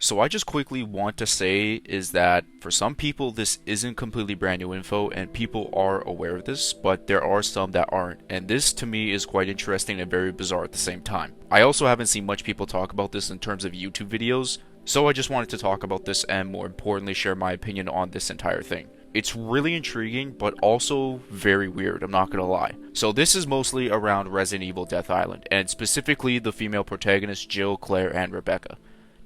So I just quickly want to say is that for some people this isn't completely brand new info and people are aware of this, but there are some that aren't, and this to me is quite interesting and very bizarre at the same time. I also haven't seen much people talk about this in terms of YouTube videos, so I just wanted to talk about this and more importantly share my opinion on this entire thing. It's really intriguing, but also very weird, I'm not gonna lie. So this is mostly around Resident Evil Death Island, and specifically the female protagonists Jill, Claire, and Rebecca.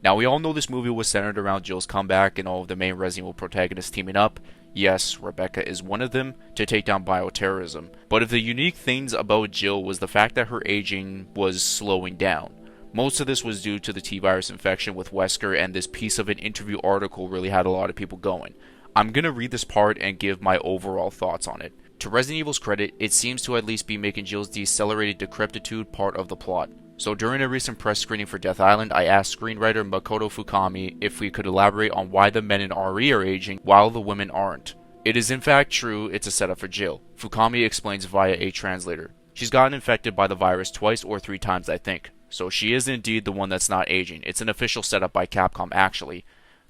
Now, we all know this movie was centered around Jill's comeback and all of the main Resident Evil protagonists teaming up. Yes, Rebecca is one of them, to take down bioterrorism. But if the unique things about Jill was the fact that her aging was slowing down. Most of this was due to the T-virus infection with Wesker, and this piece of an interview article really had a lot of people going. I'm gonna read this part and give my overall thoughts on it. To Resident Evil's credit, it seems to at least be making Jill's decelerated decrepitude part of the plot. So during a recent press screening for Death Island, I asked screenwriter Makoto Fukami if we could elaborate on why the men in RE are aging while the women aren't. It is in fact true it's a setup for Jill. Fukami explains via a translator. She's gotten infected by the virus twice or 3 times I think. So she is indeed the one that's not aging. It's an official setup by Capcom actually.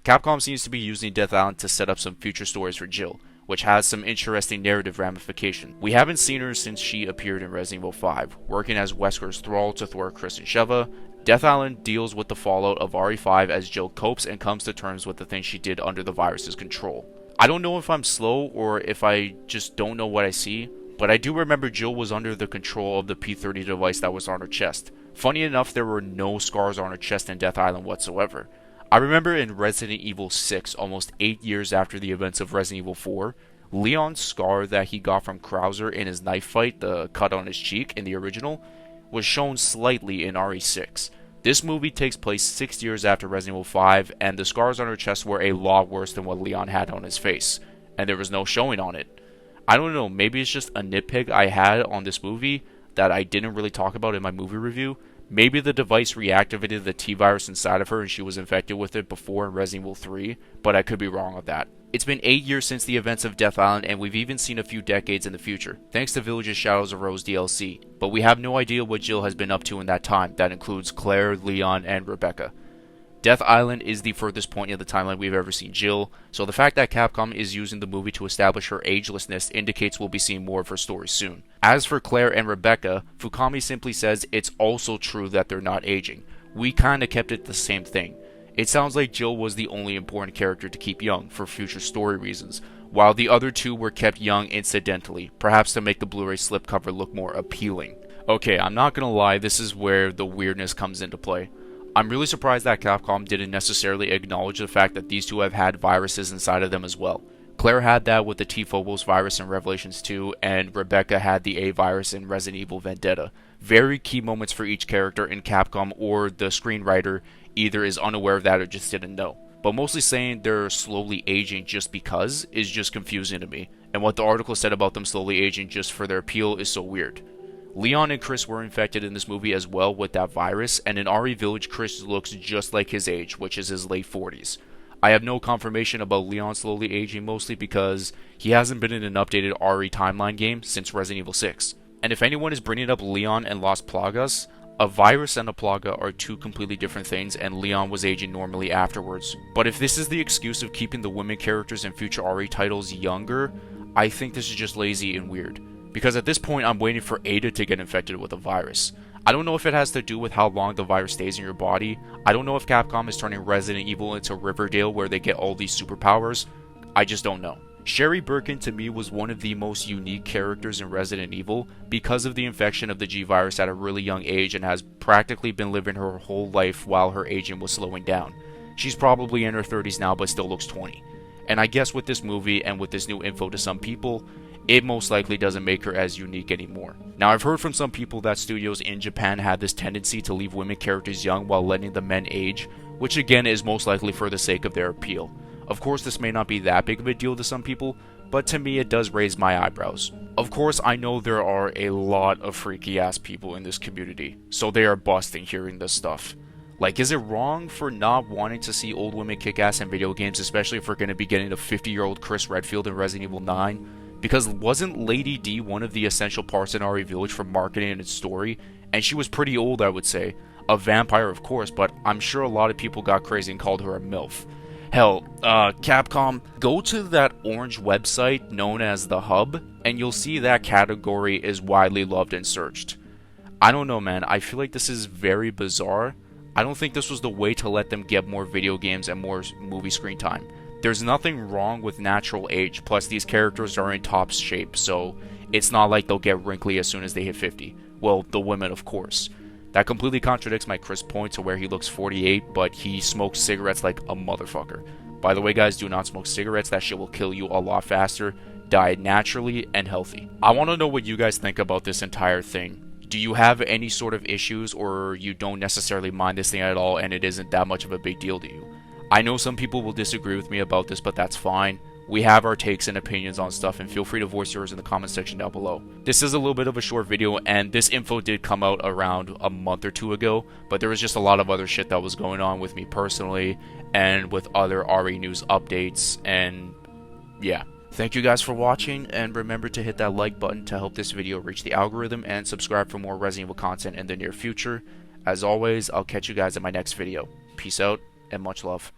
Capcom seems to be using Death Island to set up some future stories for Jill, which has some interesting narrative ramification. We haven't seen her since she appeared in Resident Evil 5, working as Wesker's thrall to thwart Chris and Sheva. Death Island deals with the fallout of RE5 as Jill copes and comes to terms with the things she did under the virus's control. I don't know if I'm slow or if I just don't know what I see, but I do remember Jill was under the control of the P30 device that was on her chest. Funny enough, there were no scars on her chest in Death Island whatsoever. I remember in Resident Evil 6, almost 8 years after the events of Resident Evil 4, Leon's scar that he got from Krauser in his knife fight, the cut on his cheek in the original, was shown slightly in RE6. This movie takes place 6 years after Resident Evil 5, and the scars on her chest were a lot worse than what Leon had on his face, and there was no showing on it. I don't know, maybe it's just a nitpick I had on this movie that I didn't really talk about in my movie review. Maybe the device reactivated the T-virus inside of her and she was infected with it before in Resident Evil 3, but I could be wrong on that. It's been 8 years since the events of Death Island, and we've even seen a few decades in the future, thanks to Village's Shadows of Rose DLC, but we have no idea what Jill has been up to in that time. That includes Claire, Leon, and Rebecca. Death Island is the furthest point in the timeline we've ever seen Jill, so the fact that Capcom is using the movie to establish her agelessness indicates we'll be seeing more of her story soon. As for Claire and Rebecca, Fukami simply says it's also true that they're not aging. We kinda kept it the same thing. It sounds like Jill was the only important character to keep young for future story reasons, while the other two were kept young incidentally, perhaps to make the Blu-ray slipcover look more appealing. Okay, I'm not gonna lie, this is where the weirdness comes into play. I'm really surprised that Capcom didn't necessarily acknowledge the fact that these two have had viruses inside of them as well. Claire had that with the T-Phobos virus in Revelations 2, and Rebecca had the A virus in Resident Evil Vendetta. Very key moments for each character, in Capcom or the screenwriter either is unaware of that or just didn't know. But mostly saying they're slowly aging just because is just confusing to me, and what the article said about them slowly aging just for their appeal is so weird. Leon and Chris were infected in this movie as well with that virus, and in RE Village Chris looks just like his age, which is his late 40s. I have no confirmation about Leon slowly aging, mostly because he hasn't been in an updated RE timeline game since Resident Evil 6. And if anyone is bringing up Leon and Las Plagas, a virus and a plaga are two completely different things, and Leon was aging normally afterwards. But if this is the excuse of keeping the women characters in future RE titles younger, I think this is just lazy and weird. Because at this point, I'm waiting for Ada to get infected with a virus. I don't know if it has to do with how long the virus stays in your body. I don't know if Capcom is turning Resident Evil into Riverdale where they get all these superpowers. I just don't know. Sherry Birkin to me was one of the most unique characters in Resident Evil because of the infection of the G virus at a really young age and has practically been living her whole life while her aging was slowing down. She's probably in her 30s now but still looks 20. And I guess with this movie and with this new info to some people, it most likely doesn't make her as unique anymore. Now, I've heard from some people that studios in Japan have this tendency to leave women characters young while letting the men age, which again is most likely for the sake of their appeal. Of course, this may not be that big of a deal to some people, but to me it does raise my eyebrows. Of course, I know there are a lot of freaky ass people in this community, so they are busting hearing this stuff. Like, is it wrong for not wanting to see old women kick ass in video games, especially if we're going to be getting a 50-year-old Chris Redfield in Resident Evil 9? Because wasn't Lady D one of the essential parts in RE Village for marketing and its story? And she was pretty old, I would say. A vampire, of course, but I'm sure a lot of people got crazy and called her a MILF. Hell, Capcom, go to that orange website known as the Hub, and you'll see that category is widely loved and searched. I don't know, man. I feel like this is very bizarre. I don't think this was the way to let them get more video games and more movie screen time. There's nothing wrong with natural age, plus these characters are in top shape, so it's not like they'll get wrinkly as soon as they hit 50. Well, the women, of course. That completely contradicts my Chris point to where he looks 48, but he smokes cigarettes like a motherfucker. By the way, guys, do not smoke cigarettes. That shit will kill you a lot faster. Die naturally and healthy. I want to know what you guys think about this entire thing. Do you have any sort of issues, or you don't necessarily mind this thing at all and it isn't that much of a big deal to you? I know some people will disagree with me about this, but that's fine. We have our takes and opinions on stuff, and feel free to voice yours in the comment section down below. This is a little bit of a short video, and this info did come out around a month or two ago, but there was just a lot of other shit that was going on with me personally, and with other RE news updates, and yeah. Thank you guys for watching, and remember to hit that like button to help this video reach the algorithm, and subscribe for more Resident Evil content in the near future. As always, I'll catch you guys in my next video. Peace out, and much love.